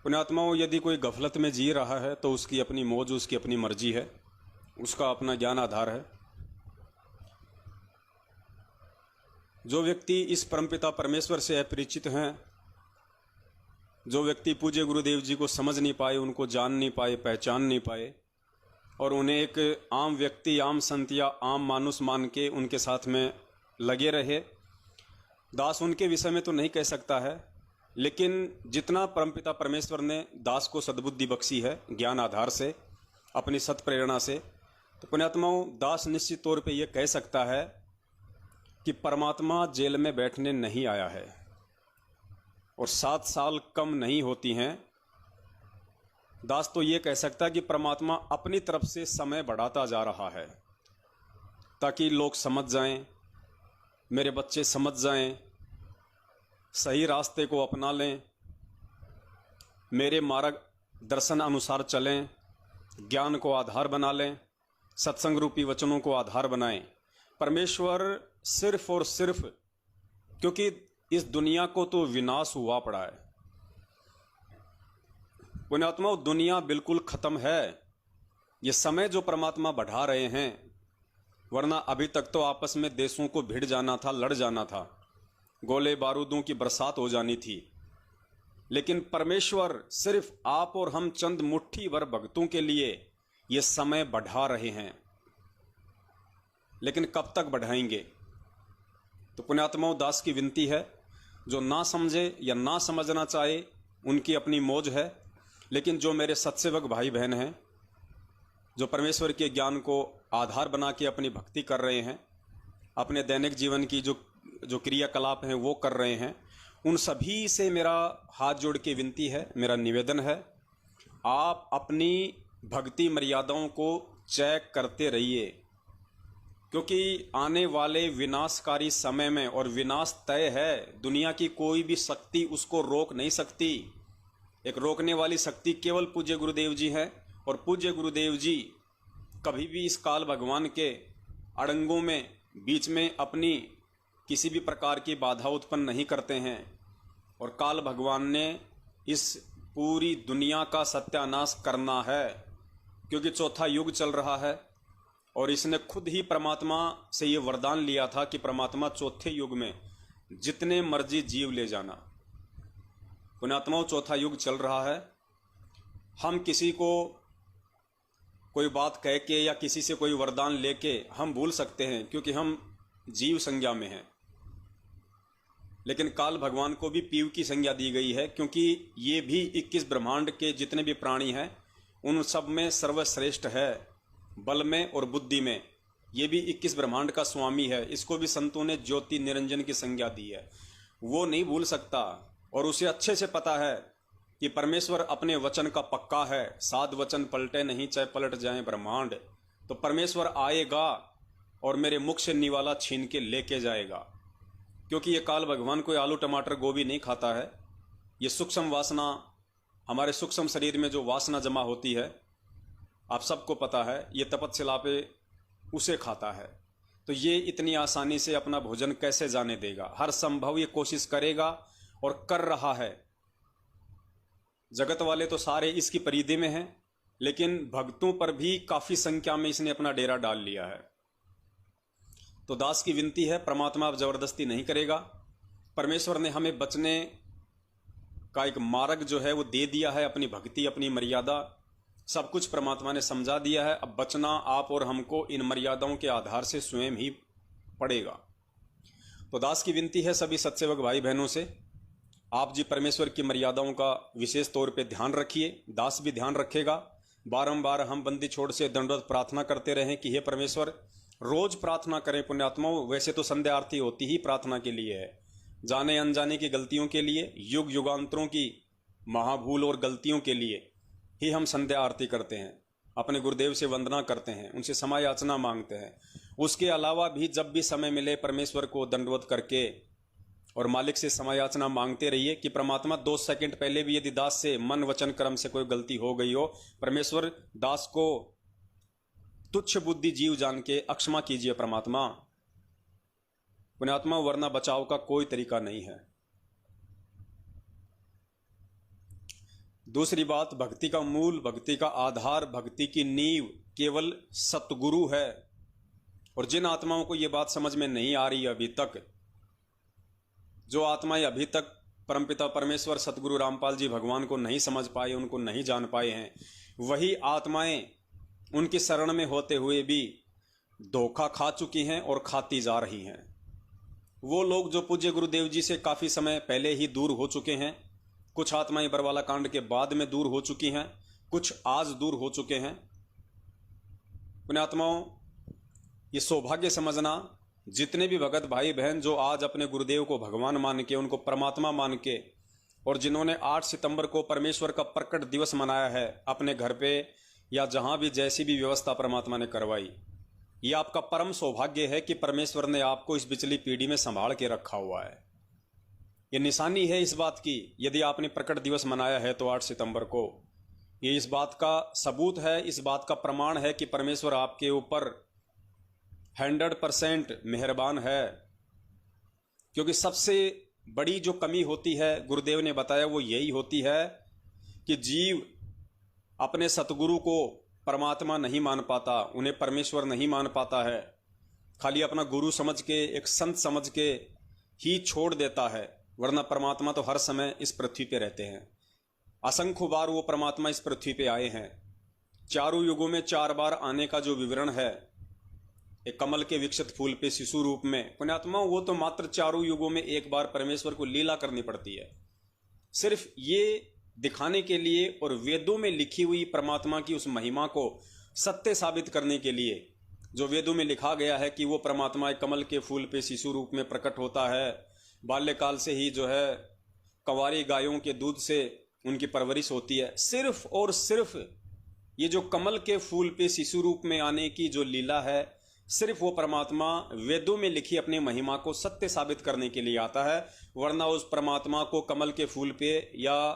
पुण्यात्माओं, यदि कोई गफलत में जी रहा है तो उसकी अपनी मौज, उसकी अपनी मर्जी है, उसका अपना ज्ञान आधार है। जो व्यक्ति इस परमपिता परमेश्वर से अपरिचित हैं, जो व्यक्ति पूज्य गुरुदेव जी को समझ नहीं पाए, उनको जान नहीं पाए, पहचान नहीं पाए, और उन्हें एक आम व्यक्ति, आम संत या आम मानुष मान के उनके साथ में लगे रहे, दास उनके विषय में तो नहीं कह सकता है। लेकिन जितना परमपिता परमेश्वर ने दास को सद्बुद्धि बख्शी है ज्ञान आधार से, अपनी सत प्रेरणा से, तो पुण्यात्माओं, दास निश्चित तौर पे ये कह सकता है कि परमात्मा जेल में बैठने नहीं आया है और 7 साल कम नहीं होती हैं। दास तो ये कह सकता है कि परमात्मा अपनी तरफ से समय बढ़ाता जा रहा है ताकि लोग समझ जाएं, मेरे बच्चे समझ जाएं, सही रास्ते को अपना लें, मेरे मार्ग दर्शन अनुसार चलें, ज्ञान को आधार बना लें, सत्संग रूपी वचनों को आधार बनाएं। परमेश्वर सिर्फ और सिर्फ, क्योंकि इस दुनिया को तो विनाश हुआ पड़ा है पुण्यात्मा, दुनिया बिल्कुल खत्म है। ये समय जो परमात्मा बढ़ा रहे हैं, वरना अभी तक तो आपस में देशों को भिड़ जाना था, लड़ जाना था, गोले बारूदों की बरसात हो जानी थी। लेकिन परमेश्वर सिर्फ आप और हम चंद मुट्ठी भर भक्तों के लिए ये समय बढ़ा रहे हैं। लेकिन कब तक बढ़ाएंगे? तो पुण्यात्माओं, दास की विनती है, जो ना समझे या ना समझना चाहे उनकी अपनी मौज है। लेकिन जो मेरे सत्सेवक भाई बहन हैं, जो परमेश्वर के ज्ञान को आधार बना के अपनी भक्ति कर रहे हैं, अपने दैनिक जीवन की जो क्रियाकलाप हैं वो कर रहे हैं, उन सभी से मेरा हाथ जोड़ के विनती है, मेरा निवेदन है, आप अपनी भक्ति मर्यादाओं को चेक करते रहिए, क्योंकि आने वाले विनाशकारी समय में, और विनाश तय है, दुनिया की कोई भी शक्ति उसको रोक नहीं सकती। एक रोकने वाली शक्ति केवल पूज्य गुरुदेव जी हैं, और पूज्य गुरुदेव जी कभी भी इस काल भगवान के अड़ंगों में, बीच में अपनी किसी भी प्रकार की बाधा उत्पन्न नहीं करते हैं। और काल भगवान ने इस पूरी दुनिया का सत्यानाश करना है, क्योंकि चौथा युग चल रहा है, और इसने खुद ही परमात्मा से ये वरदान लिया था कि परमात्मा चौथे युग में जितने मर्जी जीव ले जाना। पुण्यात्माओं, चौथा युग चल रहा है। हम किसी को कोई कह के या किसी से कोई वरदान लेके हम भूल सकते हैं, क्योंकि हम जीव संज्ञा में हैं। लेकिन काल भगवान को भी पीव की संज्ञा दी गई है, क्योंकि ये भी 21 ब्रह्मांड के जितने भी प्राणी हैं उन सब में सर्वश्रेष्ठ है, बल में और बुद्धि में। ये भी 21 ब्रह्मांड का स्वामी है। इसको भी संतों ने ज्योति निरंजन की संज्ञा दी है। वो नहीं भूल सकता, और उसे अच्छे से पता है कि परमेश्वर अपने वचन का पक्का है। 7 वचन पलटे नहीं, चाहे पलट जाए ब्रह्मांड। तो परमेश्वर आएगा और मेरे मुख से निवाला छीन के लेके जाएगा, क्योंकि ये काल भगवान कोई आलू टमाटर गोभी नहीं खाता है। ये सूक्ष्म वासना, हमारे सूक्ष्म शरीर में जो वासना जमा होती है, आप सबको पता है, ये तपस्या पे उसे खाता है। तो ये इतनी आसानी से अपना भोजन कैसे जाने देगा? हर संभव ये कोशिश करेगा और कर रहा है। जगत वाले तो सारे इसकी परिधि में हैं, लेकिन भक्तों पर भी काफी संख्या में इसने अपना डेरा डाल लिया है। तो दास की विनती है, परमात्मा अब जबरदस्ती नहीं करेगा। परमेश्वर ने हमें बचने का एक मार्ग जो है वो दे दिया है, अपनी भक्ति, अपनी मर्यादा, सब कुछ परमात्मा ने समझा दिया है। अब बचना आप और हमको इन मर्यादाओं के आधार से स्वयं ही पड़ेगा। तो दास की विनती है सभी सत्सेवक भाई बहनों से, आप जी परमेश्वर की मर्यादाओं का विशेष तौर पे ध्यान रखिए, दास भी ध्यान रखेगा। बारंबार हम बंदी छोड़ से दंडवत प्रार्थना करते रहें कि हे परमेश्वर, रोज प्रार्थना करें पुण्यात्माओं। वैसे तो संध्या आरती होती ही प्रार्थना के लिए है, जाने अनजाने की गलतियों के लिए, युग युगांतरों की महाभूल और गलतियों के लिए ही हम संध्या आरती करते हैं, अपने गुरुदेव से वंदना करते हैं, उनसे क्षमा याचना मांगते हैं। उसके अलावा भी जब भी समय मिले परमेश्वर को दंडवत करके और मालिक से क्षमा याचना मांगते रहिए कि परमात्मा 2 सेकंड पहले भी यदि दास से मन वचन कर्म से कोई गलती हो गई हो, परमेश्वर दास को तुच्छ बुद्धि जीव जान के अक्षमा कीजिए परमात्मा। पुण्यात्मा, वरना बचाव का कोई तरीका नहीं है। दूसरी बात, भक्ति का मूल, भक्ति का आधार, भक्ति की नींव केवल सतगुरु है। और जिन आत्माओं को ये बात समझ में नहीं आ रही अभी तक, जो आत्माएं अभी तक परमपिता परमेश्वर सतगुरु रामपाल जी भगवान को नहीं समझ पाए, उनको नहीं जान पाए हैं, वही आत्माएं उनकी शरण में होते हुए भी धोखा खा चुकी हैं और खाती जा रही हैं। वो लोग जो पूज्य गुरुदेव जी से काफ़ी समय पहले ही दूर हो चुके हैं, कुछ आत्माएं बरवाला कांड के बाद में दूर हो चुकी हैं, कुछ आज दूर हो चुके हैं। पुण्यात्माओं, ये सौभाग्य समझना, जितने भी भगत भाई बहन जो आज अपने गुरुदेव को भगवान मान के, उनको परमात्मा मान के, और जिन्होंने 8 सितंबर को परमेश्वर का प्रकट दिवस मनाया है अपने घर पे या जहां भी जैसी भी व्यवस्था परमात्मा ने करवाई, ये आपका परम सौभाग्य है कि परमेश्वर ने आपको इस बिचली पीढ़ी में संभाल के रखा हुआ है। ये निशानी है इस बात की, यदि आपने प्रकट दिवस मनाया है तो 8 सितंबर को, ये इस बात का सबूत है, इस बात का प्रमाण है कि परमेश्वर आपके ऊपर 100% मेहरबान है। क्योंकि सबसे बड़ी जो कमी होती है, गुरुदेव ने बताया, वो यही होती है कि जीव अपने सतगुरु को परमात्मा नहीं मान पाता, उन्हें परमेश्वर नहीं मान पाता है, खाली अपना गुरु समझ के, एक संत समझ के ही छोड़ देता है। वरना परमात्मा तो हर समय इस पृथ्वी पे रहते हैं। असंख्य बार वो परमात्मा इस पृथ्वी पे आए हैं। चारों युगों में 4 बार आने का जो विवरण है, एक कमल के विकसित फूल पे शिशु रूप में, पुण्यात्मा वो तो मात्र चारों युगों में एक बार परमेश्वर को लीला करनी पड़ती है, सिर्फ ये दिखाने के लिए और वेदों में लिखी हुई परमात्मा की उस महिमा को सत्य साबित करने के लिए। जो वेदों में लिखा गया है कि वो परमात्मा एक कमल के फूल पे शिशु रूप में प्रकट होता है, बाल्यकाल से ही जो है कंवारी गायों के दूध से उनकी परवरिश होती है, सिर्फ और सिर्फ ये जो कमल के फूल पे शिशु रूप में आने की जो लीला है, सिर्फ वो परमात्मा वेदों में लिखी अपनी महिमा को सत्य साबित करने के लिए आता है। वरना उस परमात्मा को कमल के फूल पे या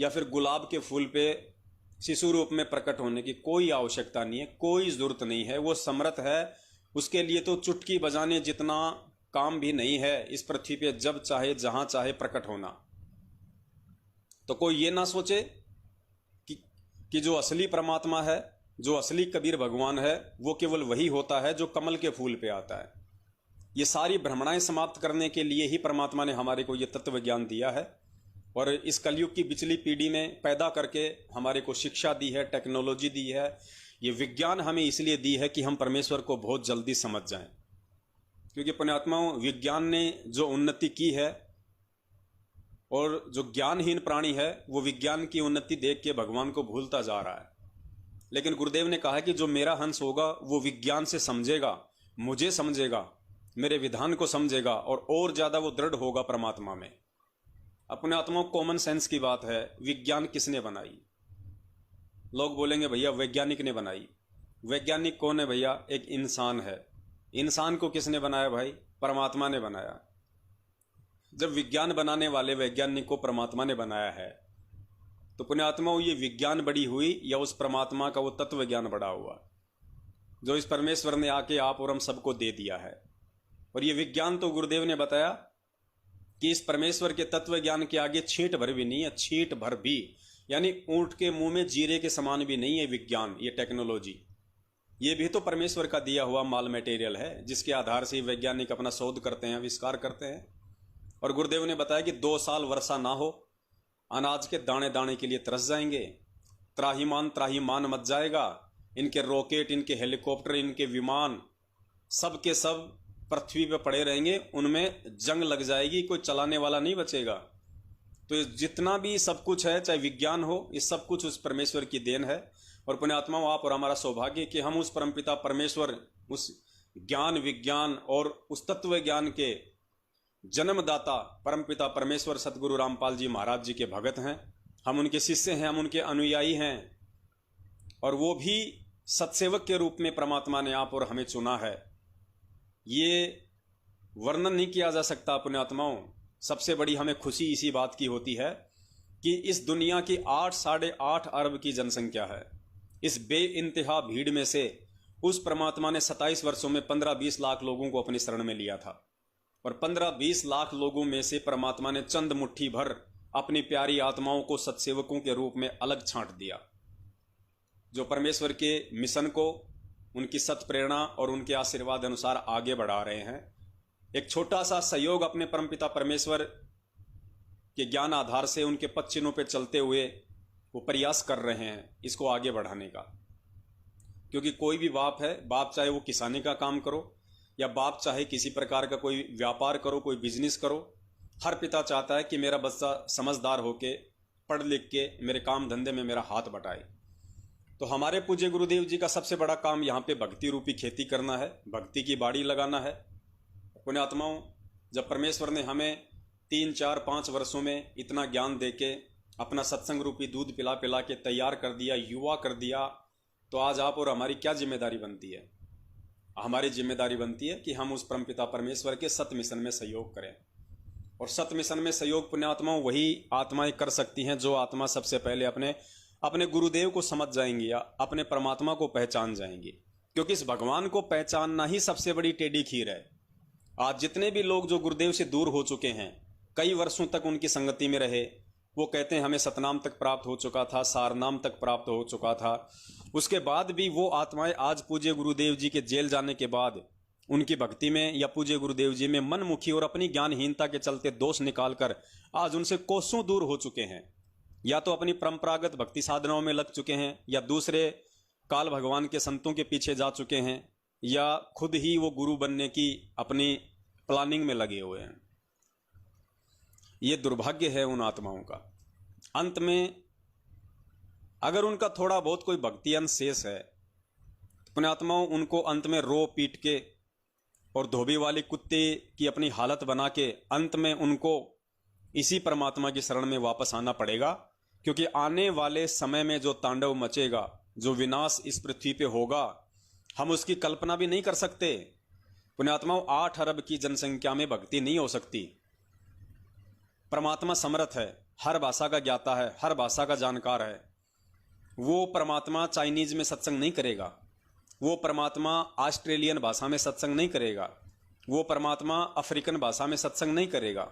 फिर गुलाब के फूल पे शिशु रूप में प्रकट होने की कोई आवश्यकता नहीं है, कोई जरूरत नहीं है। वो समर्थ है, उसके लिए तो चुटकी बजाने जितना काम भी नहीं है इस पृथ्वी पे जब चाहे जहां चाहे प्रकट होना। तो कोई ये ना सोचे कि जो असली परमात्मा है, जो असली कबीर भगवान है, वो केवल वही होता है जो कमल के फूल पे आता है। ये सारी भ्रमणाएं समाप्त करने के लिए ही परमात्मा ने हमारे को ये तत्व ज्ञान दिया है और इस कलयुग की पिछली पीढ़ी में पैदा करके हमारे को शिक्षा दी है, टेक्नोलॉजी दी है, ये विज्ञान हमें इसलिए दी है कि हम परमेश्वर को बहुत जल्दी समझ जाएं। क्योंकि पुण्यात्माओं, विज्ञान ने जो उन्नति की है और जो ज्ञानहीन प्राणी है वो विज्ञान की उन्नति देख के भगवान को भूलता जा रहा है। लेकिन गुरुदेव ने कहा है कि जो मेरा हंस होगा वो विज्ञान से समझेगा, मुझे समझेगा, मेरे विधान को समझेगा और ज़्यादा वो दृढ़ होगा परमात्मा में। अपने आत्मा कॉमन सेंस की बात है, विज्ञान किसने बनाई? लोग बोलेंगे भैया वैज्ञानिक ने बनाई। वैज्ञानिक कौन है भैया? एक इंसान है। इंसान को किसने बनाया भाई? परमात्मा ने बनाया। जब विज्ञान बनाने वाले वैज्ञानिक को परमात्मा ने बनाया है तो पुण्यात्माओं, ये विज्ञान बड़ी हुई या उस परमात्मा का वो तत्व ज्ञान बड़ा हुआ जो इस परमेश्वर ने आके आप और हम सबको दे दिया है। और ये विज्ञान तो गुरुदेव ने बताया कि इस परमेश्वर के तत्व ज्ञान के आगे छींट भर भी नहीं है, छींट भर भी, यानी ऊंट के मुंह में जीरे के समान भी नहीं है विज्ञान, ये टेक्नोलॉजी। ये भी तो परमेश्वर का दिया हुआ माल मटेरियल है जिसके आधार से वैज्ञानिक अपना शोध करते हैं, आविष्कार करते हैं। और गुरुदेव ने बताया कि 2 साल वर्षा ना हो, अनाज के दाने दाने के लिए तरस जाएंगे, त्राहीमान मच जाएगा। इनके रॉकेट, इनके हेलीकॉप्टर, इनके विमान सब के सब पृथ्वी पे पड़े रहेंगे, उनमें जंग लग जाएगी, कोई चलाने वाला नहीं बचेगा। तो जितना भी सब कुछ है, चाहे विज्ञान हो, ये सब कुछ उस परमेश्वर की देन है। और पुण्यात्माओं, आप और हमारा सौभाग्य कि हम उस परमपिता परमेश्वर, उस ज्ञान विज्ञान और उस तत्व ज्ञान के जन्मदाता परमपिता परमेश्वर सतगुरु रामपाल जी महाराज जी के भगत हैं। हम उनके शिष्य हैं, हम उनके अनुयायी हैं। और वो भी सत्सेवक के रूप में परमात्मा ने आप और हमें चुना है। ये वर्णन नहीं किया जा सकता पुण्यात्माओं। सबसे बड़ी हमें खुशी इसी बात की होती है कि इस दुनिया की 8-8.5 अरब की जनसंख्या है। इस बेइंतहा भीड़ में से उस परमात्मा ने 27 वर्षों में 15-20 लाख लोगों को अपनी शरण में लिया था। और 15-20 लाख लोगों में से परमात्मा ने चंद मुट्ठी भर अपनी प्यारी आत्माओं को सत्सेवकों के रूप में अलग छांट दिया, जो परमेश्वर के मिशन को उनकी सत प्रेरणा और उनके आशीर्वाद अनुसार आगे बढ़ा रहे हैं। एक छोटा सा सहयोग अपने परमपिता परमेश्वर के ज्ञान आधार से उनके पद चिन्हों पर चलते हुए वो प्रयास कर रहे हैं इसको आगे बढ़ाने का। क्योंकि कोई भी बाप है, बाप चाहे वो किसानी का काम करो या बाप चाहे किसी प्रकार का कोई व्यापार करो, कोई बिजनेस करो, हर पिता चाहता है कि मेरा बच्चा समझदार होके पढ़ लिख के मेरे काम धंधे में मेरा हाथ बटाए। तो हमारे पूज्य गुरुदेव जी का सबसे बड़ा काम यहाँ पे भक्ति रूपी खेती करना है, भक्ति की बाड़ी लगाना है। पुण्यात्माओं, जब परमेश्वर ने हमें 3, 4, 5 वर्षों में इतना ज्ञान देके अपना सत्संग रूपी दूध पिला पिला के तैयार कर दिया, युवा कर दिया, तो आज आप और हमारी क्या जिम्मेदारी बनती है? हमारी जिम्मेदारी बनती है कि हम उस परमपिता परमेश्वर के सत मिशन में सहयोग करें। और सत मिशन में सहयोग पुण्यात्माओं वही आत्माएं कर सकती हैं जो आत्मा सबसे पहले अपने गुरुदेव को समझ जाएंगी या अपने परमात्मा को पहचान जाएंगी। क्योंकि इस भगवान को पहचानना ही सबसे बड़ी टेढ़ी खीर है। आज जितने भी लोग जो गुरुदेव से दूर हो चुके हैं, कई वर्षों तक उनकी संगति में रहे, वो कहते हैं हमें सतनाम तक प्राप्त हो चुका था, सारनाम तक प्राप्त हो चुका था, उसके बाद भी वो आत्माएं आज पूज्य गुरुदेव जी के जेल जाने के बाद उनकी भक्ति में या पूज्य गुरुदेव जी में मनमुखी और अपनी ज्ञानहीनता के चलते दोष निकालकर आज उनसे कोसों दूर हो चुके हैं। या तो अपनी परंपरागत भक्ति साधनाओं में लग चुके हैं, या दूसरे काल भगवान के संतों के पीछे जा चुके हैं, या खुद ही वो गुरु बनने की अपनी प्लानिंग में लगे हुए हैं। ये दुर्भाग्य है उन आत्माओं का। अंत में अगर उनका थोड़ा बहुत कोई भक्ति अंश शेष है, तो पुण्यात्माओं उनको अंत में रो पीट के और धोबी वाली कुत्ते की अपनी हालत बना के अंत में उनको इसी परमात्मा की शरण में वापस आना पड़ेगा। क्योंकि आने वाले समय में जो तांडव मचेगा, जो विनाश इस पृथ्वी पे होगा, हम उसकी कल्पना भी नहीं कर सकते। पुण्यात्माओं 8 अरब की जनसंख्या में भक्ति नहीं हो सकती। परमात्मा समर्थ है, हर भाषा का ज्ञाता है, हर भाषा का जानकार है। वो परमात्मा चाइनीज में सत्संग नहीं करेगा, वो परमात्मा ऑस्ट्रेलियन भाषा में सत्संग नहीं करेगा, वो परमात्मा अफ्रीकन भाषा में सत्संग नहीं करेगा।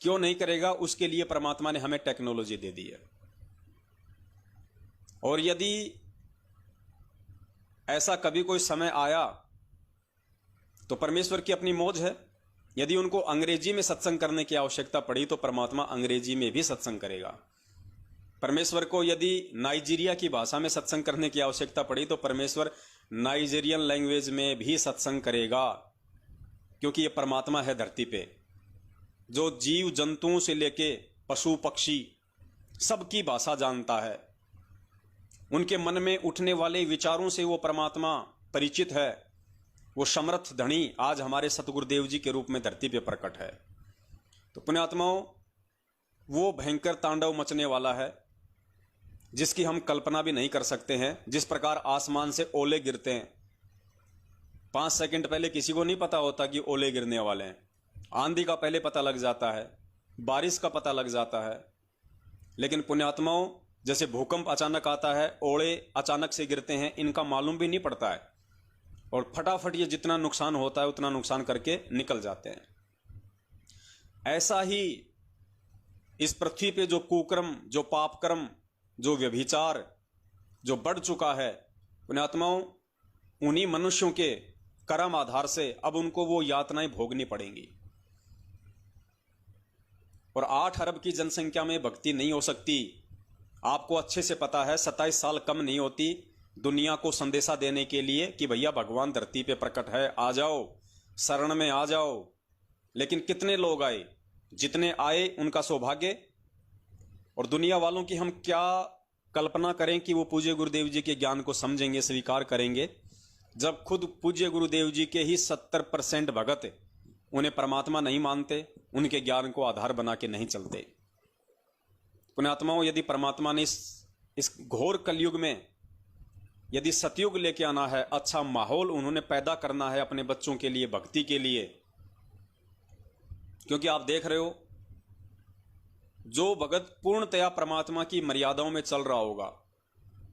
क्यों नहीं करेगा? उसके लिए परमात्मा ने हमें टेक्नोलॉजी दे दी है। और यदि ऐसा कभी कोई समय आया तो परमेश्वर की अपनी मौज है। यदि उनको अंग्रेजी में सत्संग करने की आवश्यकता पड़ी तो परमात्मा अंग्रेजी में भी सत्संग करेगा। परमेश्वर को यदि नाइजीरिया की भाषा में सत्संग करने की आवश्यकता पड़ी तो परमेश्वर नाइजीरियन लैंग्वेज में भी सत्संग करेगा। क्योंकि ये परमात्मा है धरती पे, जो जीव जंतुओं से लेके पशु पक्षी सबकी भाषा जानता है। उनके मन में उठने वाले विचारों से वो परमात्मा परिचित है। वो समर्थ धनी आज हमारे सतगुरुदेव जी के रूप में धरती पे प्रकट है। तो पुण्यात्माओं, वो भयंकर तांडव मचने वाला है जिसकी हम कल्पना भी नहीं कर सकते हैं। जिस प्रकार आसमान से ओले गिरते हैं, 5 सेकंड पहले किसी को नहीं पता होता कि ओले गिरने वाले हैं। आंधी का पहले पता लग जाता है, बारिश का पता लग जाता है। लेकिन पुण्यात्माओं, जैसे भूकंप अचानक आता है, ओले अचानक से गिरते हैं, इनका मालूम भी नहीं पड़ता है और फटाफट ये जितना नुकसान होता है उतना नुकसान करके निकल जाते हैं। ऐसा ही इस पृथ्वी पे जो कुकर्म, जो पापकर्म, जो व्यभिचार जो बढ़ चुका है, पुण्यात्माओं उन्हीं मनुष्यों के कर्म आधार से अब उनको वो यातनाएं भोगनी पड़ेंगी। और 8 अरब की जनसंख्या में भक्ति नहीं हो सकती। आपको अच्छे से पता है 27 साल कम नहीं होती दुनिया को संदेशा देने के लिए कि भैया भगवान धरती पे प्रकट है, आ जाओ, शरण में आ जाओ। लेकिन कितने लोग आए? जितने आए उनका सौभाग्य। और दुनिया वालों की हम क्या कल्पना करें कि वो पूज्य गुरुदेव जी के ज्ञान को समझेंगे, स्वीकार करेंगे, जब खुद पूज्य गुरुदेव जी के ही 70% भगत उन्हें परमात्मा नहीं मानते, उनके ज्ञान को आधार बना के नहीं चलते। पुण्यात्माओं, यदि परमात्मा ने इस घोर कलयुग में यदि सतयुग लेके आना है, अच्छा माहौल उन्होंने पैदा करना है अपने बच्चों के लिए, भक्ति के लिए। क्योंकि आप देख रहे हो, जो भगत पूर्णतया परमात्मा की मर्यादाओं में चल रहा होगा,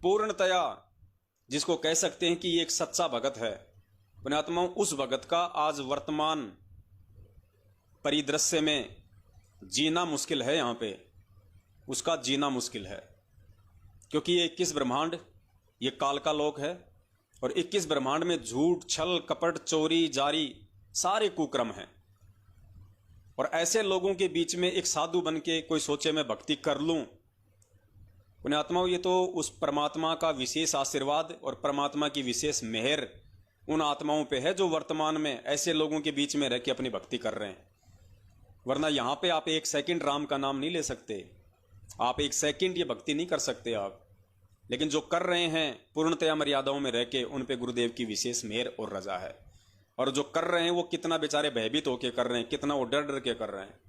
पूर्णतया जिसको कह सकते हैं कि ये एक सच्चा भगत है, पुण्यात्माओं उस भगत का आज वर्तमान परिदृश्य में जीना मुश्किल है यहाँ पे, उसका जीना मुश्किल है, क्योंकि ये 21 ब्रह्मांड, ये काल का लोक है, और 21 ब्रह्मांड में झूठ, छल, कपट, चोरी, जारी सारे कुक्रम हैं। और ऐसे लोगों के बीच में एक साधु बन के कोई सोचे मैं भक्ति कर लूं, पुण्यात्माओं, ये तो उस परमात्मा का विशेष आशीर्वाद और परमात्मा की विशेष मेहर उन आत्माओं पे है जो वर्तमान में ऐसे लोगों के बीच में रह के अपनी भक्ति कर रहे हैं। वरना यहां पे आप एक सेकंड राम का नाम नहीं ले सकते, आप एक सेकंड ये भक्ति नहीं कर सकते आप। लेकिन जो कर रहे हैं पूर्णतया मर्यादाओं में रह के, उन पे गुरुदेव की विशेष मेहर और रजा है। और जो कर रहे हैं वो कितना बेचारे भयभीत होकर कर रहे हैं, कितना वो डर डर के कर रहे हैं।